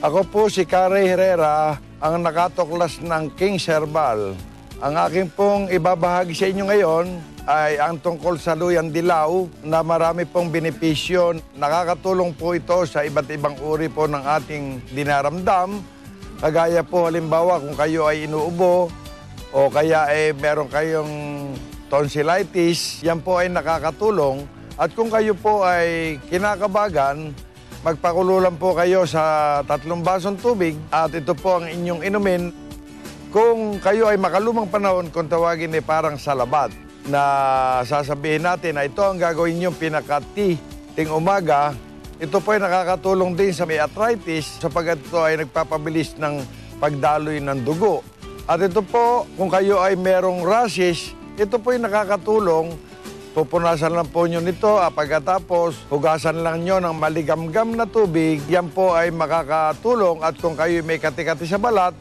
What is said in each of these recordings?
Ako po si Kare Herrera, ang nakatuklas ng King's Herbal. Ang aking pong ibabahagi sa inyo ngayon ay ang tungkol sa luyang dilaw na marami pong benepisyo. Nakakatulong po ito sa iba't ibang uri po ng ating dinaramdam. Kagaya po halimbawa kung kayo ay inuubo o kaya meron kayong tonsillitis, yan po ay nakakatulong. At kung kayo po ay kinakabagan, magpakulo lang po kayo sa 3 basong tubig at ito po ang inyong inumin. Kung kayo ay makalumang panahon, kung tawagin parang salabat, na sasabihin natin na ito ang gagawin niyong pinaka-tea ting umaga, ito po ay nakakatulong din sa may arthritis sapagkat ito ay nagpapabilis ng pagdaloy ng dugo. At ito po, kung kayo ay merong rashes, ito po ay nakakatulong. Pupunasan lang po nyo nito pagkatapos hugasan lang nyo ng maligamgam na tubig. Yan po ay makakatulong at kung kayo may kati-kati sa balat,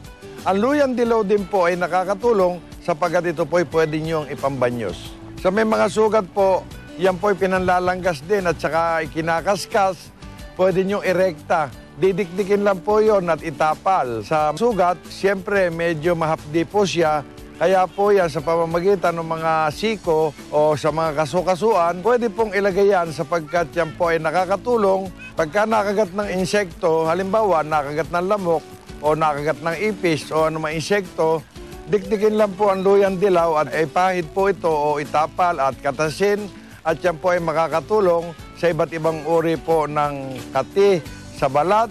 ang luyang dilaw din po ay nakakatulong sapagkat ito po ay pwede nyong ipambanyos. Sa may mga sugat po, yan po ay pinanlalanggas din at saka kinakaskas, pwede nyong irekta. Didikdikin lang po yon at itapal. Sa sugat, siyempre medyo mahapdi po siya. Kaya po yan sa pamamagitan ng mga siko o sa mga kasukasuan, pwede pong ilagay yan sapagkat yan po ay nakakatulong. Pagka nakagat ng insekto, halimbawa nakagat ng lamok o nakagat ng ipis o anumang insekto, dikdikin lang po ang luyang dilaw at ipahid po ito o itapal at katasin at yan po ay makakatulong sa iba't ibang uri po ng kati sa balat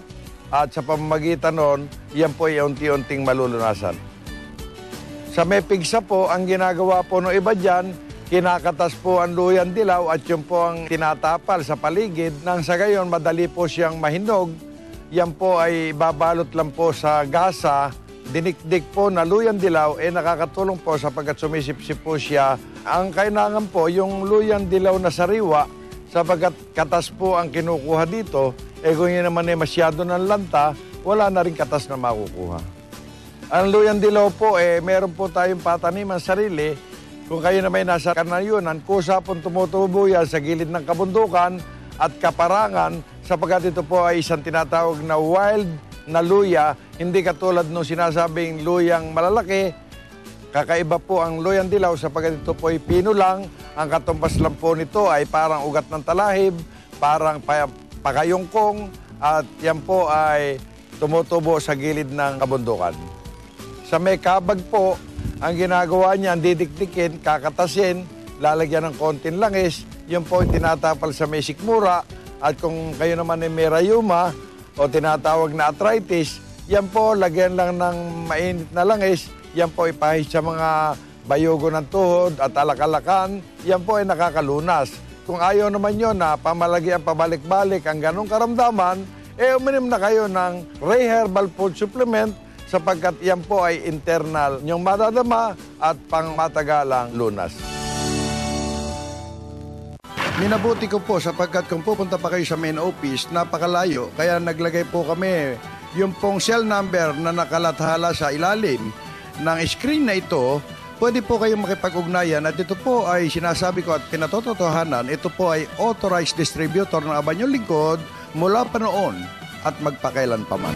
at sa pamamagitan nun, yan po ay unti-unting malulunasan. Sa may pigsa po, ang ginagawa po ng iba dyan, kinakatas po ang luyang dilaw at yun po ang tinatapal sa paligid. Nang sa gayon, madali po siyang mahinog. Yan po ay babalot lang po sa gasa. Dinikdik po na luyang dilaw, nakakatulong po sapagkat sumisipsip po siya. Ang kailangan po, yung luyang dilaw na sariwa, sapagkat katas po ang kinukuha dito, kung yun naman masyado ng lanta, wala na rin katas na makukuha. Ang luyang dilaw po, meron po tayong pataniman sarili. Kung kayo na may nasa kanayunan, kusa pong tumutubo yan sa gilid ng kabundukan at kaparangan sapagkat ito po ay isang tinatawag na wild na luya. Hindi katulad nung sinasabing luyang malalaki. Kakaiba po ang luyang dilaw sapagkat ito po ay pino lang. Ang katumbas lang po nito ay parang ugat ng talahib, parang pakayungkong at yan po ay tumutubo sa gilid ng kabundukan. Sa may kabag po, ang ginagawa niya, didikdikin, kakatasin, lalagyan ng konting langis, yun po tinatapal sa may sikmura. At kung kayo naman ay may rayuma o tinatawag na arthritis, yan po, lagyan lang ng mainit na langis, yan po ipahid sa mga bayugo ng tuhod at alakalakan, yan po ay nakakalunas. Kung ayaw naman yun na pamalagyan pabalik-balik ang ganong karamdaman, uminom na kayo ng Ray Herbal Food Supplement sapagkat yan po ay internal niyong madadama at pangmatagalang lunas. Minabuti ko po sapagkat kung pupunta pa kayo sa main office, napakalayo. Kaya naglagay po kami yung pong cell number na nakalathala sa ilalim ng screen na ito. Pwede po kayong makipag-ugnayan at ito po ay sinasabi ko at pinatotohanan. Ito po ay authorized distributor ng Abanyong Lingkod mula pa noon at magpakailan pa man.